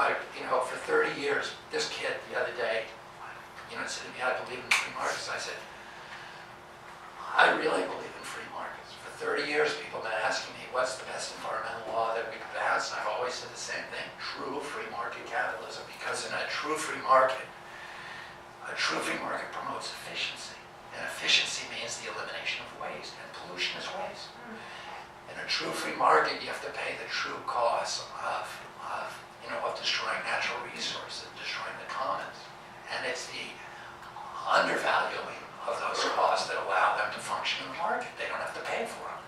For 30 years, this kid the other day, said to me, I believe in free markets. I said, I really believe in free markets. For 30 years, people have been asking me, what's the best environmental law that we could pass? And I've always said the same thing, true free market capitalism, because in a true free market promotes efficiency. And efficiency means the elimination of waste, and pollution is waste. In a true free market, you have to pay the true costs of destroying natural resources, destroying the commons. And it's the undervaluing of those costs that allow them to function in the market. They don't have to pay for them.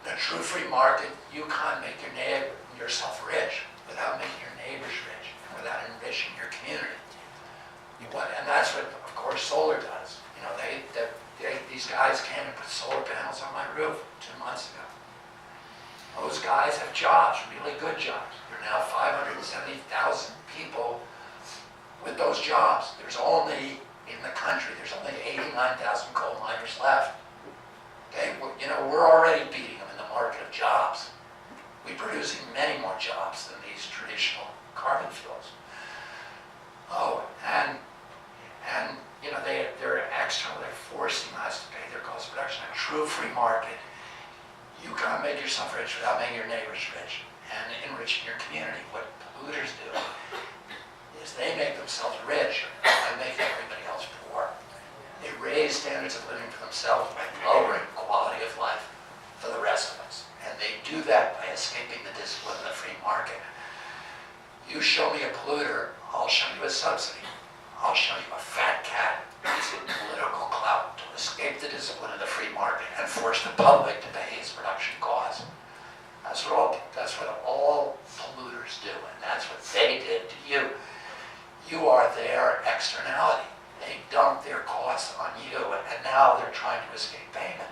In a true free market, you can't make yourself rich without making your neighbors rich, and without enriching your community. And that's what, of course, solar does. These guys came and put solar panels on my roof 2 months ago. Those guys have jobs, really good jobs. There are now 570,000 people with those jobs. There's only, in the country, there's only 89,000 coal miners left. Okay, we're already beating them in the market of jobs. We're producing many more jobs than these traditional carbon fuels. Oh, and they're externally forcing us to pay their cost of production. A true free market, you can't make yourself rich without making your neighbors rich and enriching your community. What polluters do is they make themselves rich by making everybody else poor. They raise standards of living for themselves by lowering quality of life for the rest of us. And they do that by escaping the discipline of the free market. You show me a polluter, I'll show you a subsidy. I'll show you a fat cat using political clout to escape the discipline of the free market and force the public to pay its production costs. That's what all polluters do, and that's what they did to you. You are their externality. They dump their costs on you, and now they're trying to escape payment.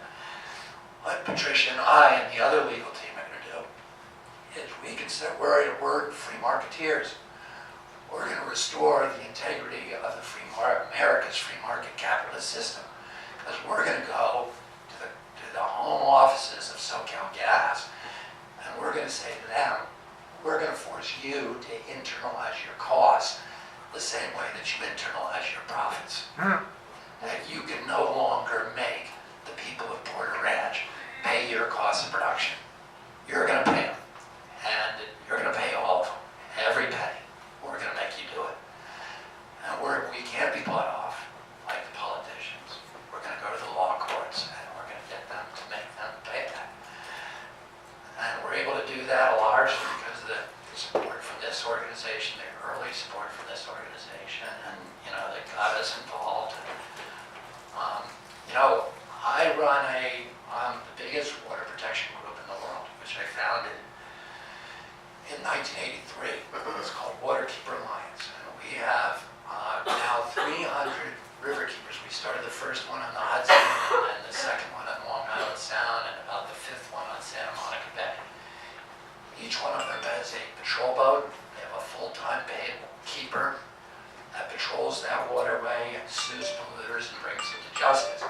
What Patricia and I and the other legal team are going to do is we're free marketeers. We're going to restore the integrity of America's free market capitalist system, because we're going to go to the home offices of SoCal Gas, and we're going to say to them, we're going to force you to internalize your costs the same way that you internalize your profits. That you can no longer make the people of Porter Ranch pay your cost of production. You're going to pay them, and you're going to pay all of them, every penny. We're going to make you do it. And we can't be bought off like the politicians. We're going to go to the law courts, and we're going to get them to make them pay that. And we're able to do that largely because of the support from this organization, the early support from this organization, and that got us involved. I run the biggest water protection group in the world, which I founded in 1983. It's called Waterkeeper Alliance, and we have now 300 river keepers. We started the first one on the Hudson, and then the second one on Long Island Sound, and about the fifth one on Santa Monica Bay. Each one of them has a patrol boat. They have a full-time paid keeper that patrols that waterway and sues polluters and brings them to justice.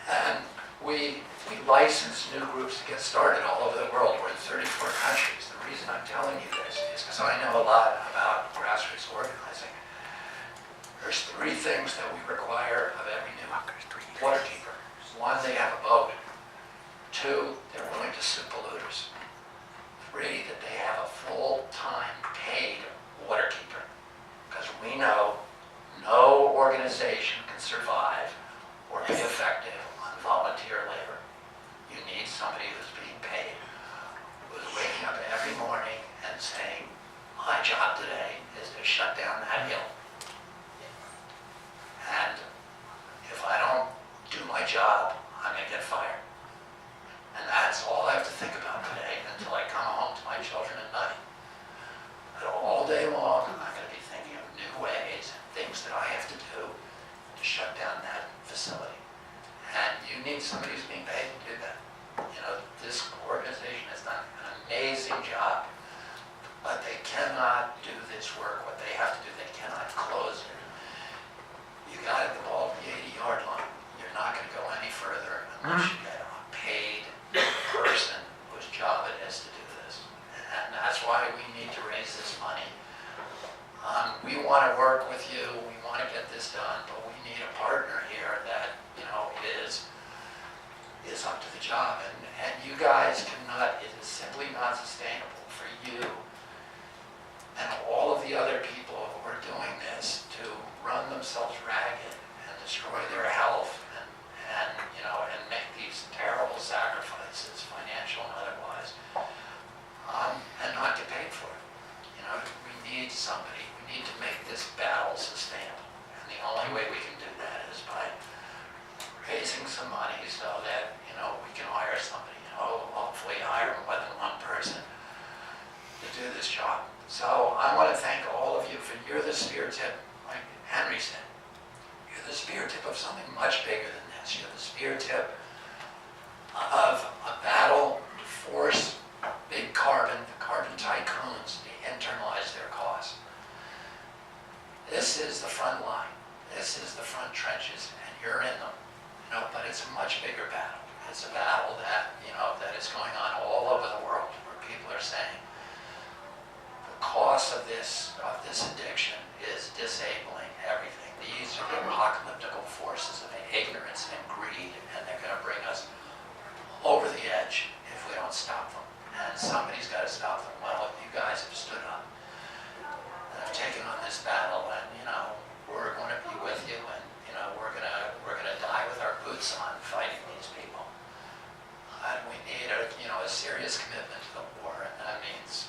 And we license new groups to get started all over the world. We're in 34 countries. The reason I'm telling you this is because I know a lot about grassroots organizing. There's 3 things that we require of every new water keeper. 1, they have a boat. 2, they're willing to sue polluters. 3, that they have a full-time paid water keeper. Because we know no organization can survive or be effective on volunteer labor. You need somebody who's being paid, who's waking up every morning and saying, my job today is to shut down that hill. And if I don't do my job, I'm going to get fired. And that's all I have to think about today until I come home to my children at night. But all day long, I'm going to be thinking of new ways, things that I have to do to shut down that facility. And you need somebody who's being paid to do that. This organization has done an amazing job, but they cannot do this work. What they have to do, they cannot close it. You got it, the ball at the 80-yard line. You're not going to go any further unless you get a paid person whose job it is to do this. And that's why we need to raise raise this money. We want to work with you, we want to get this done, but we need a partner here that, is up to the job. And you guys cannot, it is simply not sustainable for you and all of the other people who are doing this to run themselves ragged and destroy their health and make these terrible sacrifices, financial and otherwise, and not get paid for it. We need somebody, we need to make this battle sustainable. And the only way we can do that is by raising some money so that, we can hire somebody, hopefully hire more than one person to do this job. So I want to thank all of you for, you're the spear tip, like Henry said. You're the spear tip of something much bigger than this. You're the spear tip of a battle to force big carbon, the carbon tycoons, to internalize their costs. This is the front line. This is the front trenches, and you're in them. But it's a much bigger battle. It's a battle that, that is going on all over the world, where people are saying the cost of this addiction is disabling everything. These are the apocalyptic forces of ignorance and greed, and they're going to bring us over the edge if we don't stop them. And somebody's got to stop them. Well, you guys have stood up and have taken on this battle, and we're going to be with you, and we're gonna die with our boots on fighting these people. And we need a serious commitment to the war, and that means